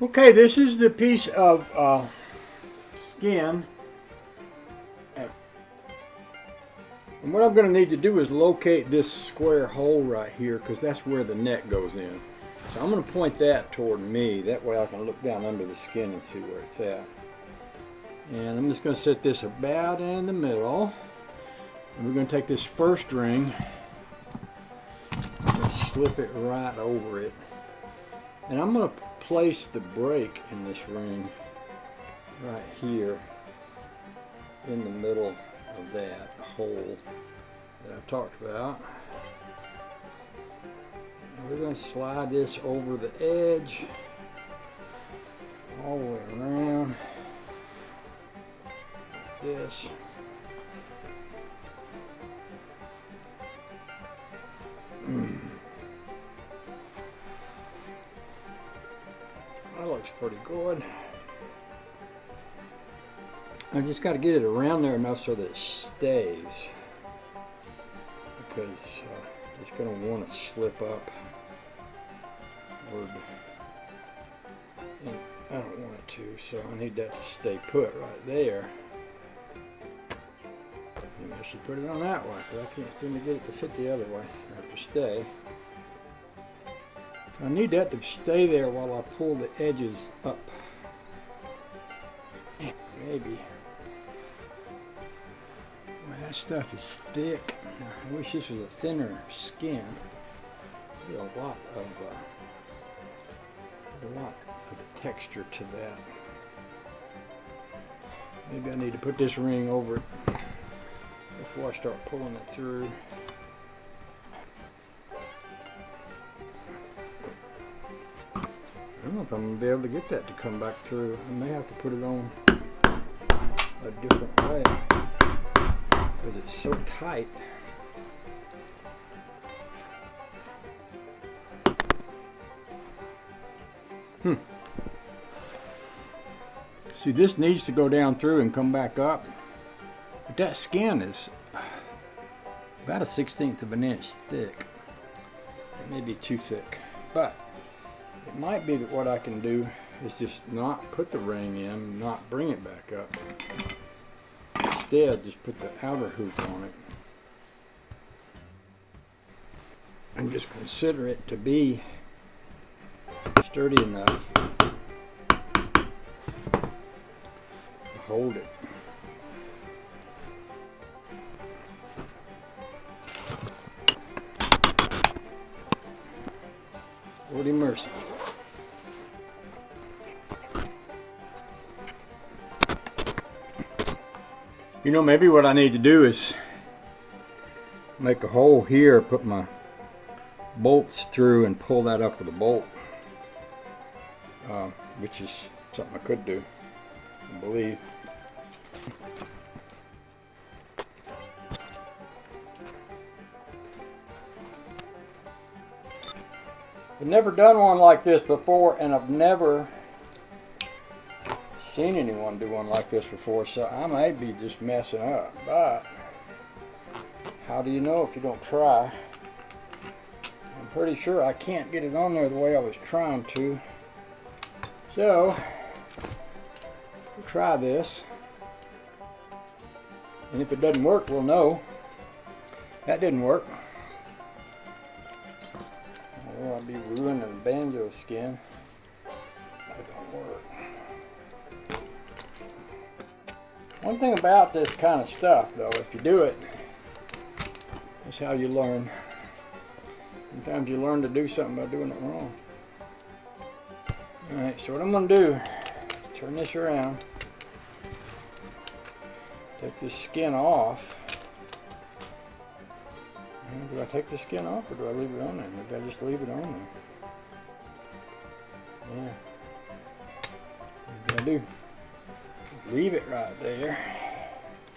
Okay, this is the piece of skin. And what I'm going to need to do is locate this square hole right here, because that's where the neck goes in. So I'm going to point that toward me. That way I can look down under the skin and see where it's at. And I'm just going to set this about in the middle. And we're going to take this first ring and slip it right over it. And I'm going to place the break in this ring right here in the middle of that hole that I talked about. And we're going to slide this over the edge all the way around like this. That looks pretty good. I just got to get it around there enough so that it stays, because it's going to want to slip up. And I don't want it to, so I need that to stay put right there. Maybe I should put it on that way, because I can't seem to get it to fit the other way, or to stay. I need that to stay there while I pull the edges up. Maybe. Well, that stuff is thick. I wish this was a thinner skin. There's a lot of texture to that. Maybe I need to put this ring over it before I start pulling it through. I don't know if I'm going to be able to get that to come back through. I may have to put it on a different way because it's so tight. See, this needs to go down through and come back up. But that skin is about 1/16 of an inch thick. It may be too thick, but it might be that what I can do is just not put the ring in, not bring it back up. Instead, just put the outer hoop on it. And just consider it to be sturdy enough to hold it. Lordy mercy. You know, maybe what I need to do is make a hole here, put my bolts through and pull that up with a bolt, which is something I could do, I believe. I've never done one like this before, and I've never seen anyone do one like this before, so I may be just messing up, but how do you know if you don't try? I'm pretty sure I can't get it on there the way I was trying to, so we'll try this, and if it doesn't work, we'll know. That didn't work. Oh, I'll be ruining the banjo skin. That don't work. One thing about this kind of stuff, though, if you do it, that's how you learn. Sometimes you learn to do something by doing it wrong. Alright, so what I'm going to do is turn this around, take this skin off. Do I take the skin off or do I leave it on there? Maybe I just leave it on there. Yeah. Maybe I do. Just leave it right there.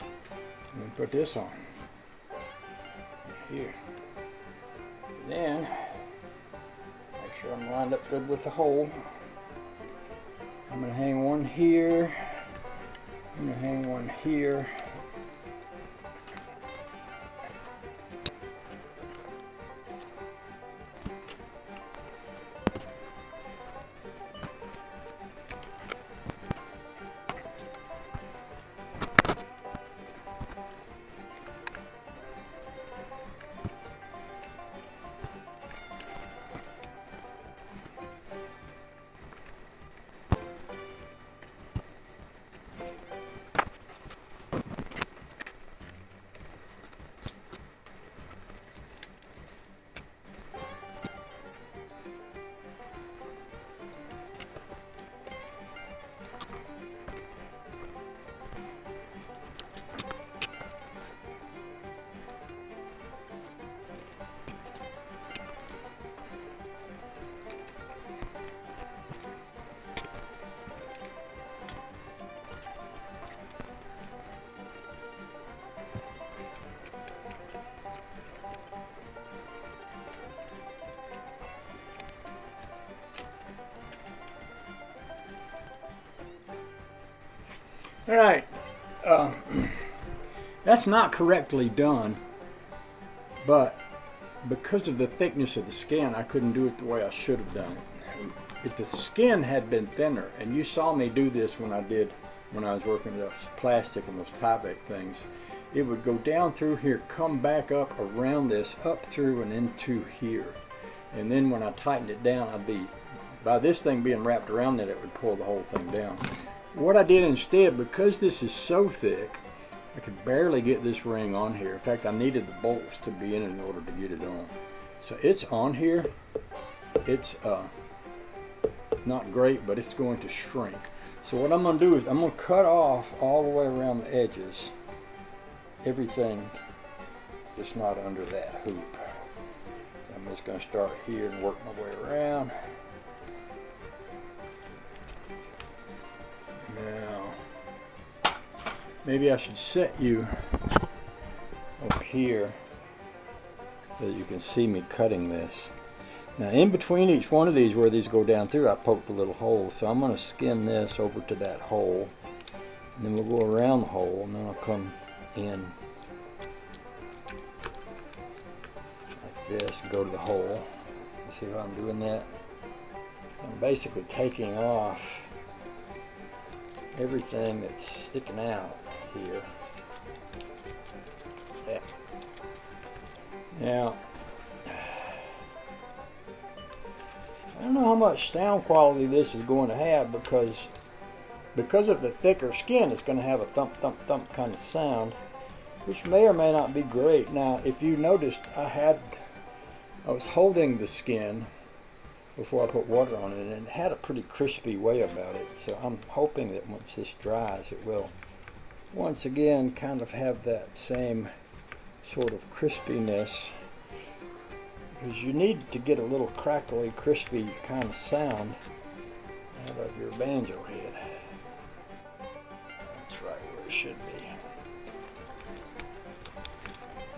And then put this on. Here. Then, make sure I'm lined up good with the hole. I'm going to hang one here. I'm going to hang one here. All right, that's not correctly done, but because of the thickness of the skin, I couldn't do it the way I should have done it. If the skin had been thinner, and you saw me do this when I was working with plastic and those Tyvek things, it would go down through here, come back up around this, up through and into here. And then when I tightened it down, by this thing being wrapped around it, it would pull the whole thing down. What I did instead, because this is so thick, I could barely get this ring on here. In fact, I needed the bolts to be in order to get it on. So it's on here. It's not great, but it's going to shrink. So what I'm going to do is I'm going to cut off all the way around the edges, everything that's not under that hoop. I'm just going to start here and work my way around. Now, maybe I should set you up here so that you can see me cutting this. Now in between each one of these, where these go down through, I poked a little hole. So I'm going to skim this over to that hole, and then we'll go around the hole, and then I'll come in like this and go to the hole. You see how I'm doing that? So I'm basically taking off everything that's sticking out here. Yeah. Now, I don't know how much sound quality this is going to have because of the thicker skin, it's going to have a thump, thump, thump kind of sound, which may or may not be great. Now, if you noticed, I was holding the skin before I put water on it, and it had a pretty crispy way about it. So I'm hoping that once this dries, it will once again kind of have that same sort of crispiness, because you need to get a little crackly, crispy kind of sound out of your banjo head. That's right where it should be.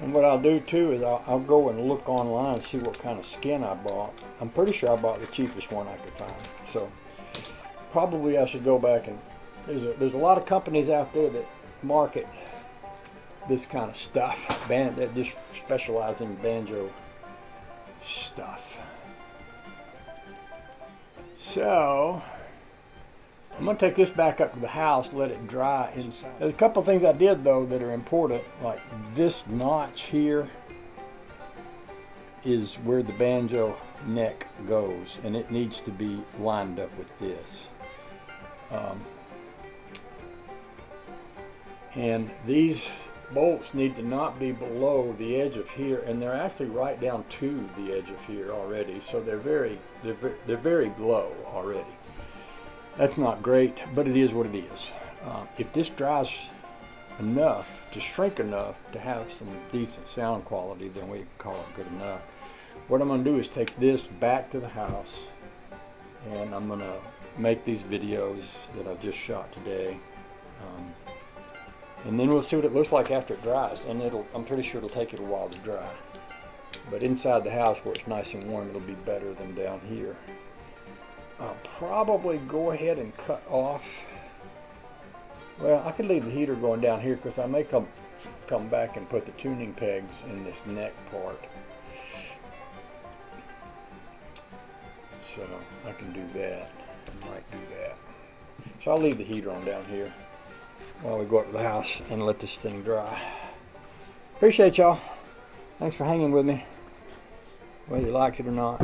And what I'll do too is I'll go and look online and see what kind of skin I bought. I'm pretty sure I bought the cheapest one I could find. So probably I should go back and there's a lot of companies out there that market this kind of stuff, that just specialize in banjo stuff. So I'm going to take this back up to the house, let it dry inside. There's a couple of things I did though that are important, like this notch here is where the banjo neck goes, and it needs to be lined up with this. And these bolts need to not be below the edge of here, and they're actually right down to the edge of here already, so they're very low already. That's not great, but it is what it is. If this dries enough to shrink enough to have some decent sound quality, then we call it good enough. What I'm going to do is take this back to the house, and I'm going to make these videos that I've just shot today. And then we'll see what it looks like after it dries, and I'm pretty sure it'll take it a while to dry. But inside the house where it's nice and warm, it'll be better than down here. I'll probably go ahead and cut off. Well, I could leave the heater going down here because I may come back and put the tuning pegs in this neck part. So I can do that. I might do that. So I'll leave the heater on down here while we go up to the house and let this thing dry. Appreciate y'all. Thanks for hanging with me, whether you like it or not.